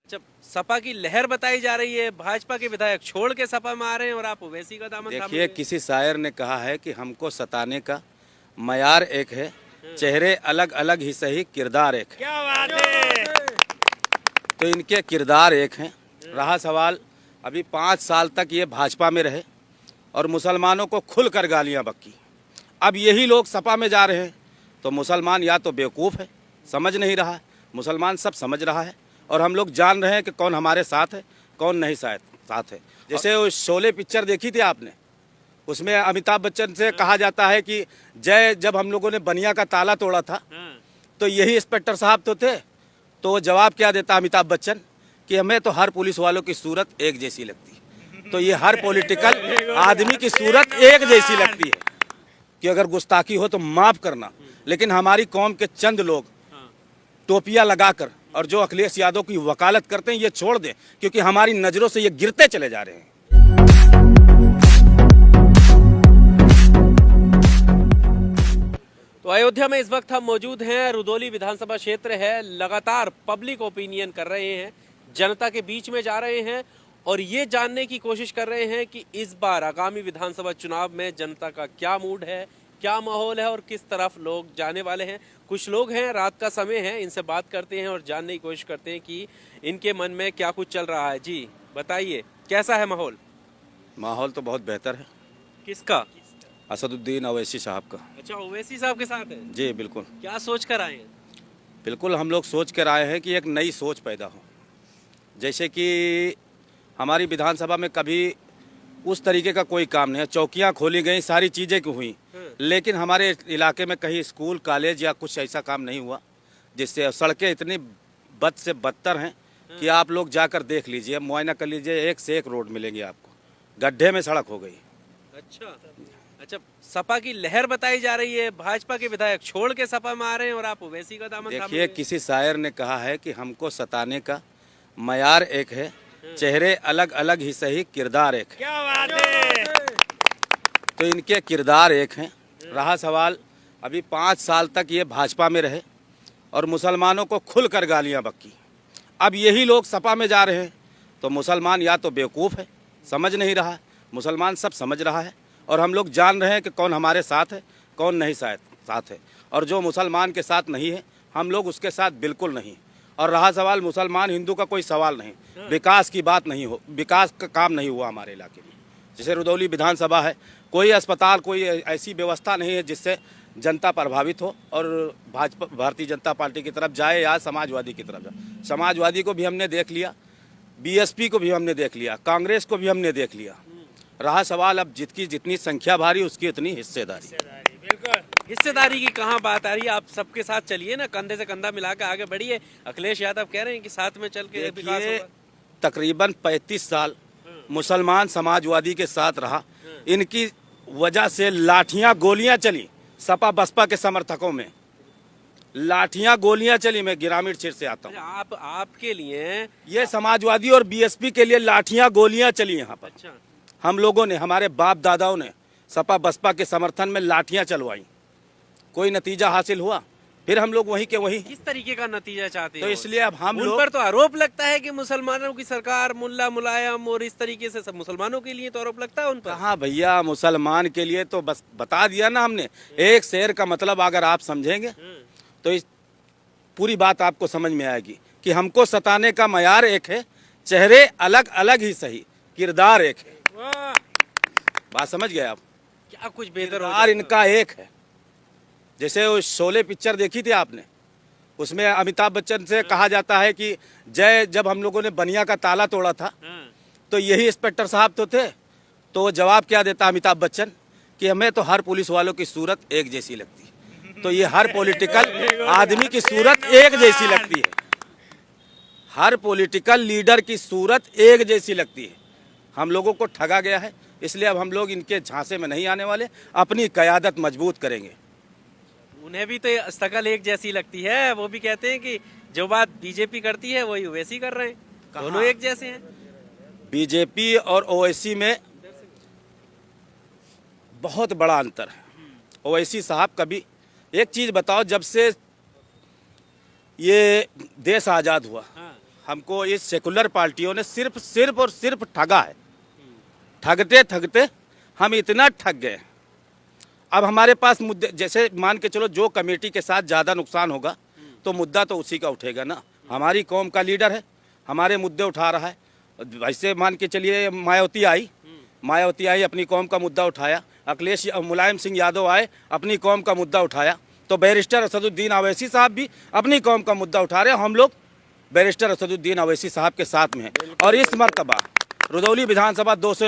जब सपा की लहर बताई जा रही है, भाजपा के विधायक छोड़ के सपा में आ रहे हैं और आप ओवैसी का दामन थामे देखिए, हुए हैं। किसी शायर ने कहा है कि हमको सताने का मयार एक है, चेहरे अलग अलग ही सही किरदार एक है। क्या बात है। तो इनके किरदार एक हैं। रहा सवाल, अभी 5 साल तक ये भाजपा में रहे और मुसलमानों को खुलकर गालियां बक्की। अब यही लोग सपा में जा रहे हैं, तो मुसलमान या तो बेवकूफ़ है, समझ नहीं रहा है। मुसलमान सब समझ रहा है और हम लोग जान रहे हैं कि कौन हमारे साथ है, कौन नहीं साथ है। जैसे वो शोले पिक्चर देखी थी आपने, उसमें अमिताभ बच्चन से कहा जाता है कि जब हम लोगों ने बनिया का ताला तोड़ा था तो यही इंस्पेक्टर साहब तो थे। तो वो जवाब क्या देता अमिताभ बच्चन कि हमें तो हर पुलिस वालों की सूरत एक जैसी लगती है। तो ये हर पॉलिटिकल आदमी की सूरत एक जैसी लगती है कि अगर गुस्ताखी हो तो माफ़ करना, लेकिन हमारी कौम के चंद लोग टोपियां लगाकर और जो अखिलेश यादव की वकालत करते हैं ये छोड़ दें, क्योंकि हमारी नज़रों से ये गिरते चले जा रहे हैं। तो अयोध्या में इस वक्त हम मौजूद हैं, रुदौली विधानसभा क्षेत्र है। लगातार पब्लिक ओपिनियन कर रहे हैं, जनता के बीच में जा रहे हैं और ये जानने की कोशिश कर रहे हैं कि इस बार आगामी विधानसभा चुनाव में जनता का क्या मूड है, क्या माहौल है और किस तरफ लोग जाने वाले हैं। कुछ लोग हैं, रात का समय है, इनसे बात करते हैं और जानने की कोशिश करते हैं कि इनके मन में क्या कुछ चल रहा है। जी बताइए, कैसा है माहौल? माहौल तो बहुत बेहतर है। किसका? असदुद्दीन ओवैसी साहब का। अच्छा, ओवैसी साहब के साथ है। जी बिल्कुल। क्या सोच कर आए हैं? बिल्कुल, हम लोग सोच कर आए हैं कि एक नई सोच पैदा हो। जैसे कि हमारी विधानसभा में कभी उस तरीके का कोई काम नहीं है। चौकियां खोली गई, सारी चीज़ें की हुई, लेकिन हमारे इलाके में कहीं स्कूल कॉलेज या कुछ ऐसा काम नहीं हुआ, जिससे सड़कें इतनी बद से बदतर हैं कि आप लोग जाकर देख लीजिए, मुआयना कर लीजिए, एक से एक रोड मिलेंगे आपको, गड्ढे में सड़क हो गई। अच्छा, सपा की लहर बताई जा रही है, भाजपा के विधायक छोड़ के सपा में आ रहे हैं और आप ओवैसी का दामन थामे हुए देखिए, हैं। किसी शायर ने कहा है कि हमको सताने का मयार एक है, चेहरे अलग अलग ही सही किरदार एक है। क्या बात है। तो इनके किरदार एक हैं। रहा सवाल, अभी 5 साल तक ये भाजपा में रहे और मुसलमानों को खुलकर गालियां बक्की। अब यही लोग सपा में जा रहे हैं, तो मुसलमान या तो बेवकूफ़ है, समझ नहीं रहा है। मुसलमान सब समझ रहा है और हम लोग जान रहे हैं कि कौन हमारे साथ है, कौन नहीं साथ है। और जो मुसलमान के साथ नहीं है, हम लोग उसके साथ बिल्कुल नहीं। और रहा सवाल मुसलमान हिंदू का, कोई सवाल नहीं, विकास की बात नहीं हो, विकास का काम नहीं हुआ हमारे इलाके में। जैसे रुदौली विधानसभा है, कोई अस्पताल, कोई ऐसी व्यवस्था नहीं है जिससे जनता प्रभावित हो और भाजपा भारतीय जनता पार्टी की तरफ जाए या समाजवादी की तरफ जाए। समाजवादी को भी हमने देख लिया, बीएसपी को भी हमने देख लिया, कांग्रेस को भी हमने देख लिया। रहा सवाल, अब जितनी संख्या भारी उसकी उतनी हिस्सेदारी। बिल्कुल, हिस्सेदारी की कहाँ बात आ रही है? आप सबके साथ चलिए ना, कंधे से कंधा मिला के आगे बढ़िए। अखिलेश यादव कह रहे हैं कि साथ में चल के विकास होगा। तकरीबन 35 साल मुसलमान समाजवादी के साथ रहा, इनकी वजह से लाठियां गोलियां चली। सपा बसपा के समर्थकों में लाठियां गोलियां चली। मैं ग्रामीण क्षेत्र से आता हूँ। आपके लिए ये समाजवादी और बीएसपी के लिए लाठियां गोलियां चली यहाँ पर। अच्छा, हम लोगों ने, हमारे बाप दादाओं ने सपा बसपा के समर्थन में लाठियां चलवाई, कोई नतीजा हासिल हुआ? फिर हम लोग वहीं के वहीं। किस तरीके का नतीजा चाहते हैं? तो इसलिए अब हम उन लोग पर तो आरोप लगता है कि मुसलमानों की सरकार, मुल्ला मुलायम और इस तरीके से सब मुसलमानों के लिए तो आरोप लगता है उन पर। हाँ भैया, मुसलमान के लिए तो बस बता दिया ना हमने। एक शेर का मतलब अगर आप समझेंगे तो इस पूरी बात आपको समझ में आएगी कि हमको सताने का मयार एक है, चेहरे अलग अलग ही सही किरदार एक है। बात समझ गए आप? क्या कुछ बेहतर हो किरदार इनका एक है। जैसे वो शोले पिक्चर देखी थी आपने, उसमें अमिताभ बच्चन से कहा जाता है कि जब हम लोगों ने बनिया का ताला तोड़ा था तो यही इंस्पेक्टर साहब तो थे। तो वो जवाब क्या देता अमिताभ बच्चन कि हमें तो हर पुलिस वालों की सूरत एक जैसी लगती है। तो ये हर पॉलिटिकल आदमी की सूरत एक जैसी लगती है, हर पॉलिटिकल लीडर की सूरत एक जैसी लगती है। हम लोगों को ठगा गया है, इसलिए अब हम लोग इनके झांसे में नहीं आने वाले, अपनी क़यादत मजबूत करेंगे। उन्हें भी तो शकल एक जैसी लगती है, वो भी कहते हैं कि जो बात बीजेपी करती है वही ओवैसी कर रहे हैं, दोनों एक जैसे हैं। बीजेपी और ओवैसी में बहुत बड़ा अंतर है। ओवैसी साहब, कभी एक चीज़ बताओ, जब से ये देश आज़ाद हुआ हमको इस सेकुलर पार्टियों ने सिर्फ और सिर्फ ठगा है। ठगते ठगते हम इतना ठग गए। अब हमारे पास मुद्दे, जैसे मान के चलो जो कमेटी के साथ ज़्यादा नुकसान होगा तो मुद्दा तो उसी का उठेगा ना। हमारी कौम का लीडर है, हमारे मुद्दे उठा रहा है। वैसे मान के चलिए मायावती आई अपनी कौम का मुद्दा उठाया, अखिलेश मुलायम सिंह यादव आए अपनी कौम का मुद्दा उठाया, तो बैरिस्टर असदुद्दीन अवैसी साहब भी अपनी कौम का मुद्दा उठा रहे हैं। हम लोग बैरिस्टर असदुद्दीन अवैसी साहब के साथ में हैं। और इस मर्तबा रुदौली विधानसभा 200